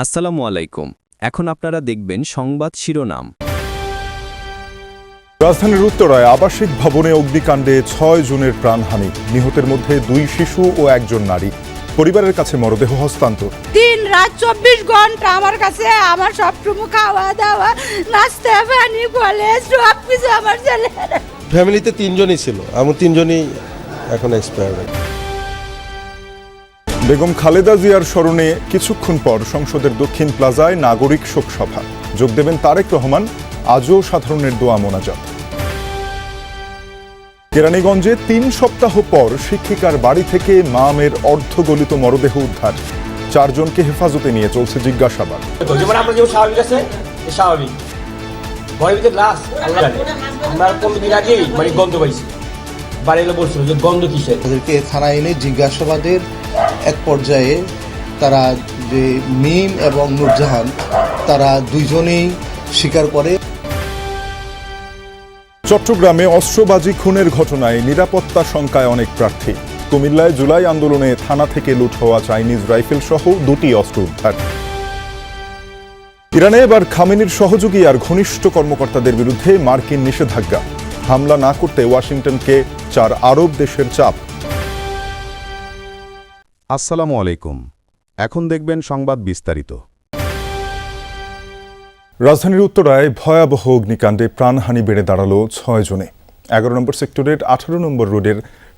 আসসালামু আলাইকুম। এখন আপনারা দেখবেন সংবাদ শিরোনাম। রাজধানীর উত্তরায় আবাসিক ভবনে অগ্নিকাণ্ডে ৬ জনের প্রাণহানি, নিহতের মধ্যে ২ শিশু ও ১ জন নারী। পরিবারের কাছে মরদেহ হস্তান্তর। দিন রাত ২৪ ঘন্টা আমার কাছে আমার সবটুকু খাওয়া দাওয়া নাস্তা পানি কলেজ সব কিছু আমার ছেলে। ফ্যামিলিতে ৩ জনই ছিল, আমার ৩ জনই এখন এক্সপায়ার্ড। বেগম খালেদা জিয়ার স্মরণে কিছুক্ষণ পর সংসদের দক্ষিণ প্লাজায় নাগরিক শোকসভা। যোগ দেবেন তারেক রহমান, আজও সাধারণের দোয়া মোনাজাত। কেরানীগঞ্জে ৩ সপ্তাহ পর শিক্ষিকার বাড়ি থেকে মামের অর্ধগলিত মরদেহ উদ্ধার। ৪ জনকে হেফাজতে নিয়ে চলছে জিজ্ঞাসাবাদ। যেমন আমরা যেমন স্বাভাবিক আছে স্বাভাবিক ঘরের ভিতরে লাশ আল্লাহ জানে। আমরা ১৫ দিন আগেই গন্ধ পাইছি, বাড়ি এলে বলছিল যে গন্ধ কিসের। তাদেরকে থানায় এনে জিজ্ঞাসাবাদের এক পর্যায়ে তারা যে মিম এবং নূরজাহান তারা দুইজনেই স্বীকার করে। চট্টগ্রামে অস্ত্রবাজি খুনের ঘটনায় নিরাপত্তা শঙ্কায় অনেক প্রার্থী। কুমিল্লায় জুলাই আন্দোলনে থানা থেকে লুট হওয়া চাইনিজ রাইফেল সহ ২টি অস্ত্র উদ্ধার। ইরানে এবার খামেনির সহযোগী আর ঘনিষ্ঠ কর্মকর্তাদের বিরুদ্ধে মার্কিন নিষেধাজ্ঞা। হামলা না করতে ওয়াশিংটনকে ৪ আরব দেশের চাপ। আসসালামু আলাইকুম। এখন দেখবেন সংবাদ বিস্তারিত। রাজধানীর উত্তরায় ভয়াবহ অগ্নিকাণ্ডে প্রাণহানি বেড়ে দাঁড়ালো ৬ জনে। ১১ নম্বর সেক্টরের ১৮ নম্বর রোডের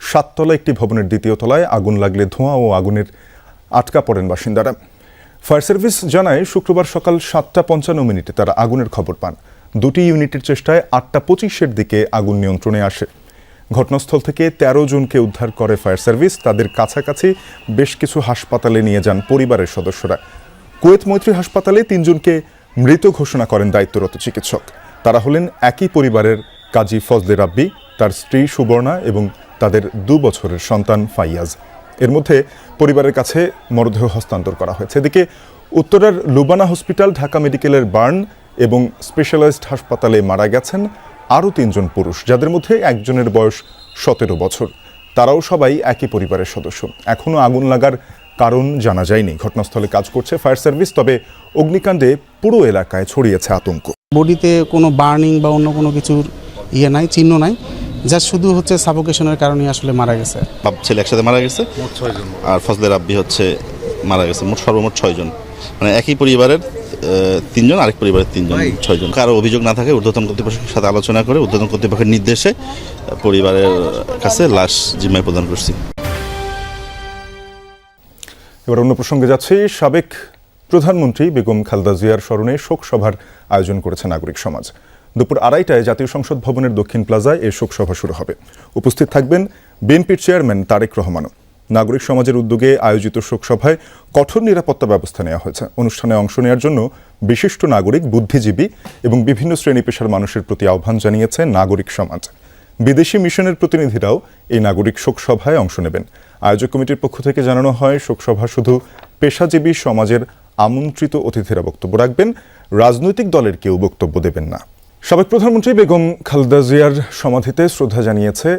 ৭তলা একটি ভবনের ২য় তলায় আগুন লাগলে ধোঁয়া ও আগুনের আটকা পড়েন বাসিন্দারা। ফায়ার সার্ভিস জানায় শুক্রবার সকাল ৭টা৫৫ তারা আগুনের খবর পান। ২টি ইউনিটের চেষ্টায় ৮টা২৫-এর দিকে আগুন নিয়ন্ত্রণে আসে। ঘটনাস্থল থেকে ১৩ জনকে উদ্ধার করে ফায়ার সার্ভিস। তাদের কাছাকাছি বেশ কিছু হাসপাতালে নিয়ে যান পরিবারের সদস্যরা। কুয়েত মৈত্রী হাসপাতালে ৩ জনকে মৃত ঘোষণা করেন দায়িত্বরত চিকিৎসক। তারা হলেন একই পরিবারের কাজী ফজলে রাব্বি, তার স্ত্রী সুবর্ণা এবং তাদের ২ বছরের সন্তান ফাইয়াজ। এর মধ্যে পরিবারের কাছে মরদেহ হস্তান্তর করা হয়েছে। এদিকে উত্তরার লুবানা হসপিটাল, ঢাকা মেডিকেলের বার্ন এবং স্পেশালাইজড হাসপাতালে মারা গেছেন আরও ৩ জন পুরুষ, যাদের মধ্যে একজনের বয়স ১৭ বছর। তারাও সবাই একই পরিবারের সদস্য। এখনও আগুন লাগার কারণ জানা যায়নি। ঘটনাস্থলে কাজ করছে ফায়ার সার্ভিস, তবে অগ্নিকাণ্ডে পুরো এলাকায় ছড়িয়েছে আতঙ্ক। বডিতে কোনো বার্নিং বা অন্য কোনো কিছুর নাই, চিহ্ন নাই, যা শুধু হচ্ছে সাফোকেশনের কারণে আসলে মারা গেছে। বাপ ছেলে একসাথে মারা গেছে, আর ফজলে রাব্বি হচ্ছে মারা গেছে। সর্বমোট ৬ জন, মানে একই পরিবারের ৩ জন, আরেক পরিবারের ৩ জন, ৬ জন। কারো অভিযোগ না থাকে ঊর্ধ্বতন কর্তৃপক্ষের সাথে আলোচনা করে ঊর্ধ্বতন কর্তৃপক্ষের নির্দেশে পরিবারের কাছে লাশ জিম্মায় প্রদান করছি। এবার অন্য প্রসঙ্গে যাচ্ছি। সাবেক প্রধানমন্ত্রী বেগম খালেদা জিয়ার স্মরণে শোক সভার আয়োজন করেছে নাগরিক সমাজ। দুপুর ২:৩০টায় জাতীয় সংসদ ভবনের দক্ষিণ প্লাজায় এই শোক সভা শুরু হবে। উপস্থিত থাকবেন বিএনপির চেয়ারম্যান তারেক রহমানও। নাগরিক সমাজের উদ্যোগে আয়োজিত শোকসভায় কঠোর নিরাপত্তা ব্যবস্থা নেওয়া হয়েছে। অনুষ্ঠানে অংশ নেওয়ার জন্য বিশিষ্ট নাগরিক, বুদ্ধিজীবী এবং বিভিন্ন শ্রেণী পেশার মানুষের প্রতি আহ্বান জানিয়েছে নাগরিক সমাজ। বিদেশি মিশনের প্রতিনিধিরাও এই নাগরিক শোকসভায় অংশ নেবেন। আয়োজক কমিটির পক্ষ থেকে জানানো হয়, শোকসভা শুধু পেশাজীবী সমাজের আমন্ত্রিত অতিথিরা বক্তব্য রাখবেন, রাজনৈতিক দলের কেউ বক্তব্য দেবেন না। সাবেক প্রধানমন্ত্রী বেগম খালেদা জিয়ার সমাধিতে শ্রদ্ধা জানিয়েছে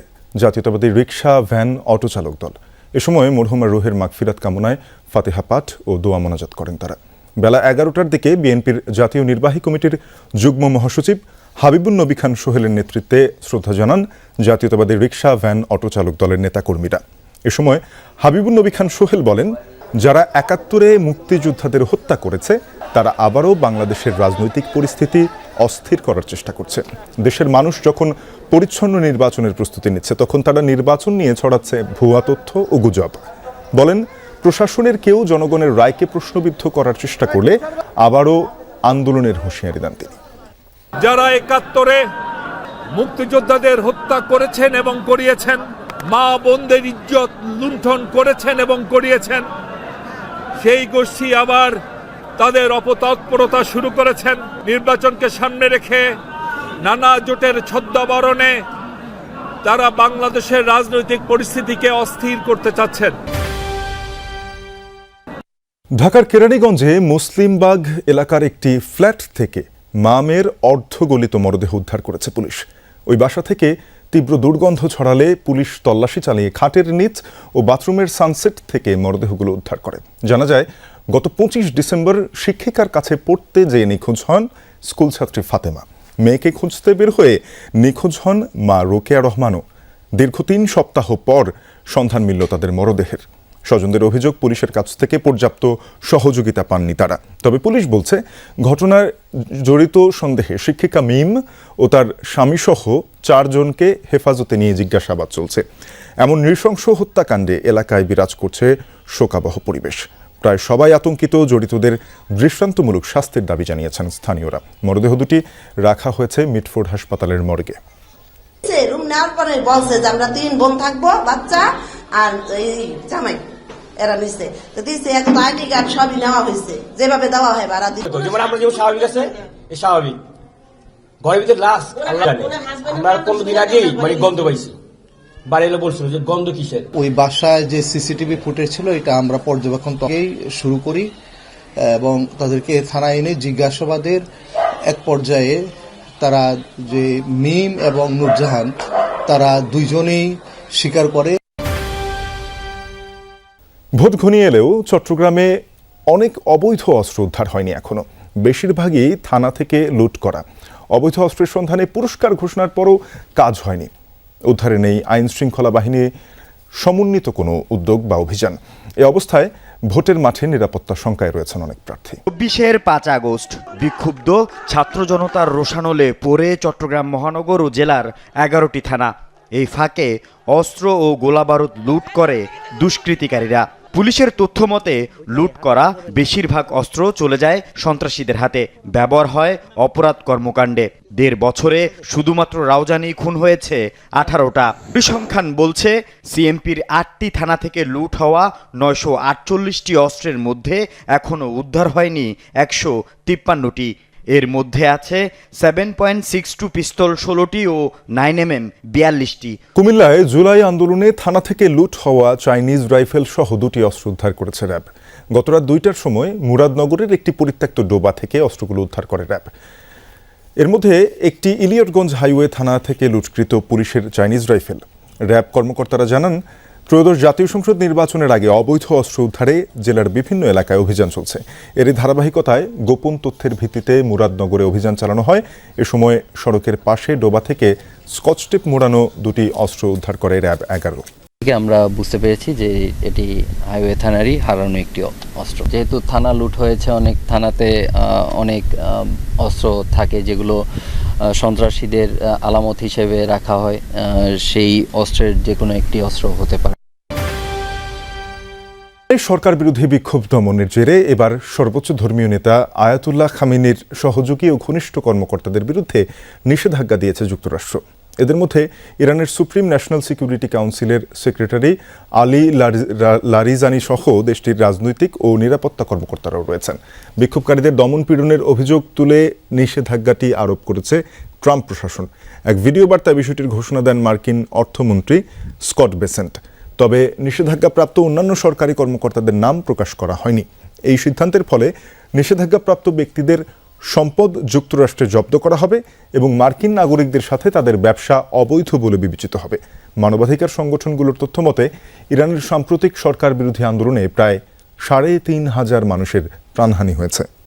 জাতীয়তাবাদী রিকশা, ভ্যান, অটো চালক দল। এ সময় মরহুমার রুহের মাগফিরাত কামনায় ফাতিহা পাঠ ও দোয়া মোনাজাত করেন তারা। বেলা ১১টার দিকে বিএনপির জাতীয় নির্বাহী কমিটির যুগ্ম মহাসচিব হাবিবুন নবী খান সোহেলের নেতৃত্বে শ্রদ্ধা জানান জাতীয়তাবাদী রিকশা, ভ্যান, অটো চালক দলের নেতাকর্মীরা। এ সময় হাবিবুন নবী খান সোহেল বলেন, যারা ৭১-এ মুক্তিযোদ্ধাদের হত্যা করেছে তারা আবারও বাংলাদেশের রাজনৈতিক পরিস্থিতি অস্থির করার চেষ্টা করছে। দেশের মানুষ যখন পরিচ্ছন্ন নির্বাচনের প্রস্তুতি নিচ্ছে, তখন তারা নির্বাচন নিয়ে ছড়াচ্ছে ভুয়া তথ্য ও গুজব। বলেন, প্রশাসনের কেউ জনগণের রায়কে প্রশ্নবিদ্ধ করার চেষ্টা করলে আবারও আন্দোলনের হুঁশিয়ারি দেন তিনি। যারা ৭১-এ মুক্তিযোদ্ধাদের হত্যা করেছেন এবং করিয়েছেন, মা বোনদের ইজ্জত লুণ্ঠন করেছেন এবং করিয়েছেন, সেই গোষ্ঠী আবার তাদের অপতৎপরতা শুরু করেছেন। নির্বাচনকে সামনে রেখে নানা জোটের ছদ্মাবরণে তারা বাংলাদেশের রাজনৈতিক পরিস্থিতিকে অস্থির করতে চাচ্ছেন। ঢাকার কেরানীগঞ্জে মুসলিমবাগ এলাকার একটি ফ্ল্যাট থেকে মামের অর্ধগলিত মরদেহ উদ্ধার করেছে পুলিশ। ওই বাসা থেকে তীব্র দুর্গন্ধ ছড়ালে পুলিশ তল্লাশি চালিয়ে খাটের নিচ ও বাথরুমের সানসেট থেকে মরদেহগুলো উদ্ধার করে। জানা যায়, গত 25 ডিসেম্বর শিক্ষিকার কাছে পড়তে যেয়ে নিখোঁজ হন স্কুল ছাত্রী ফাতেমা। মেয়েকে খুঁজতে বের হয়ে নিখোঁজ হন মা রোকেয়া রহমানও। দীর্ঘ 3 সপ্তাহ পর সন্ধান মিলল তাদের মরদেহের। স্বজনদের অভিযোগ, পুলিশের কাছ থেকে পর্যাপ্ত সহযোগিতা পাননি তারা। তবে পুলিশ বলছে, ঘটনায় জড়িত সন্দেহে শিক্ষিকা মিম ও তার স্বামীসহ 4 জনকে হেফাজতে নিয়ে জিজ্ঞাসাবাদ চলছে। এমন নৃশংস হত্যাকাণ্ডে এলাকায় বিরাজ করছে শোকাবহ পরিবেশ। প্রায় সবাই আতঙ্কিত। জড়িতদের দৃষ্টান্তমূলক শাস্তির দাবি জানিয়েছেন স্থানীয়রা। মরদেহ দুটি রাখা হয়েছে মিটফোর্ড হাসপাতালের মর্গে। রুম নেওয়ার পরে বলছে যে আমরা 3 বোন থাকবো, বাচ্চা আর এই জামাই, এরা নিচ্ছে তো দিচ্ছে। এখন আইডি কার্ড সবই নেওয়া হয়েছে, যেভাবে দেওয়া হয় ভাড়া দিতে। যেমন আমরা যেমন স্বাভাবিক আছে, এই স্বাভাবিক ঘরের ভিতরে লাশ আল্লাহ জানে। আমরা 15 দিন আগেই মানে গন্ধ পাইছি। বাড়ি এলে বলছিল যে গন্ধ কিসের। ওই বাসায় যে সিসিটিভি ফুটেজ ছিল, এটা আমরা পর্যবেক্ষণ থেকেই শুরু করি এবং তাদেরকে থানায় এনে জিজ্ঞাসাবাদের এক পর্যায়ে তারা যে মিম এবং নূরজাহান, তারা দুইজনেই স্বীকার করে। ভোট ঘনিয়ে এলেও চট্টগ্রামে অনেক অবৈধ অস্ত্র উদ্ধার হয়নি এখনো। বেশিরভাগই থানা থেকে লুট করা। অবৈধ অস্ত্রের সন্ধানে পুরস্কার ঘোষণার পরও কাজ হয়নি। উদ্ধারে নেই আইন শৃঙ্খলা বাহিনী সমন্বিত কোনো উদ্যোগ বা অভিযান। এ অবস্থায় ভোটের মাঠে নিরাপত্তা শঙ্কায় রয়েছেন অনেক প্রার্থী। 24-এর 5 আগস্ট বিক্ষুব্ধ ছাত্র জনতার রোষানলে পড়ে চট্টগ্রাম মহানগর ও জেলার 11টি থানা। এই ফাঁকে অস্ত্র ও গোলাবারুদ লুট করে দুষ্কৃতিকারীরা। পুলিশের তথ্য মতে লুট করা বেশিরভাগ অস্ত্র চলে যায় সন্ত্রাসীদের হাতে, ব্যবহার হয় অপরাধ কর্মকাণ্ডে। 1.5 বছরে শুধুমাত্র রাউজানি খুন হয়েছে 18টা। পরিসংখ্যান বলছে, সিএমপির 8টি থানা থেকে লুট হওয়া 948টি অস্ত্রের মধ্যে এখনও উদ্ধার হয়নি 153টি। এর মধ্যে আছে 7.62 পিস্তল 16টি ও 9mm 42টি। কুমিল্লায় জুলাই আন্দোলনে থানা থেকে লুট হওয়া চাইনিজ রাইফেল সহ 2টি অস্ত্র উদ্ধার করেছে র্যাব। গতরাত 2টার সময় মুরাদনগরের একটি পরিত্যক্ত ডোবা থেকে অস্ত্রগুলো উদ্ধার করে র্যাব। এর মধ্যে একটি ইলিয়টগঞ্জ হাইওয়ে থানা থেকে লুটকৃত পুলিশের চাইনিজ রাইফেল। র্যাব কর্মকর্তারা জানান, ত্রয়োদশ জাতীয় সংসদ নির্বাচনের আগে অবৈধ অস্ত্র উদ্ধারে জেলার বিভিন্ন এলাকায় অভিযান চলছে। এরই ধারাবাহিকতায় গোপন তথ্যের ভিত্তিতে মুরাদনগরে অভিযান চালানো হয়। এ সময় সড়কের পাশে ডোবা থেকে স্কচটেপ মোড়ানো 2টি অস্ত্র উদ্ধার করে র্যাব 11। আমরা বুঝতে পেরেছি যে এটি হাইওয়ে থানারই হারানো একটি অস্ত্র। যেহেতু থানা লুট হয়েছে, অনেক থানাতে অনেক অস্ত্র থাকে যেগুলো সন্ত্রাসীদের আলামত হিসেবে রাখা হয়। সেই অস্ত্রের যে কোনো একটি অস্ত্র হতে পারে। সরকার বিরোধী বিক্ষোভ দমনের জেরে এবার সর্বোচ্চ ধর্মীয় নেতা আয়াতুল্লাহ খামেনির সহযোগী ও ঘনিষ্ঠ কর্মকর্তাদের বিরুদ্ধে নিষেধাজ্ঞা দিয়েছে যুক্তরাষ্ট্র। এদের মধ্যে ইরানের সুপ্রিম ন্যাশনাল সিকিউরিটি কাউন্সিলের সেক্রেটারি আলী লারিজানি সহ দেশটির রাজনৈতিক ও নিরাপত্তা কর্মকর্তারাও রয়েছেন। বিক্ষোভকারীদের দমন পীড়নের অভিযোগ তুলে নিষেধাজ্ঞাটি আরোপ করেছে ট্রাম্প প্রশাসন। এক ভিডিও বার্তায় বিষয়টির ঘোষণা দেন মার্কিন অর্থমন্ত্রী স্কট বেসেন্ট। তবে নিষেধাজ্ঞাপ্রাপ্ত অন্যান্য সরকারি কর্মকর্তাদের নাম প্রকাশ করা হয়নি। এই সিদ্ধান্তের ফলে নিষেধাজ্ঞাপ্রাপ্ত ব্যক্তিদের সম্পদ যুক্তরাষ্ট্রে জব্দ করা হবে এবং মার্কিন নাগরিকদের সাথে তাদের ব্যবসা অবৈধ বলে বিবেচিত হবে। মানবাধিকার সংগঠনগুলোর তথ্য মতে, ইরানের সাম্প্রতিক সরকার বিরোধী আন্দোলনে প্রায় 3,500 মানুষের প্রাণহানি হয়েছে।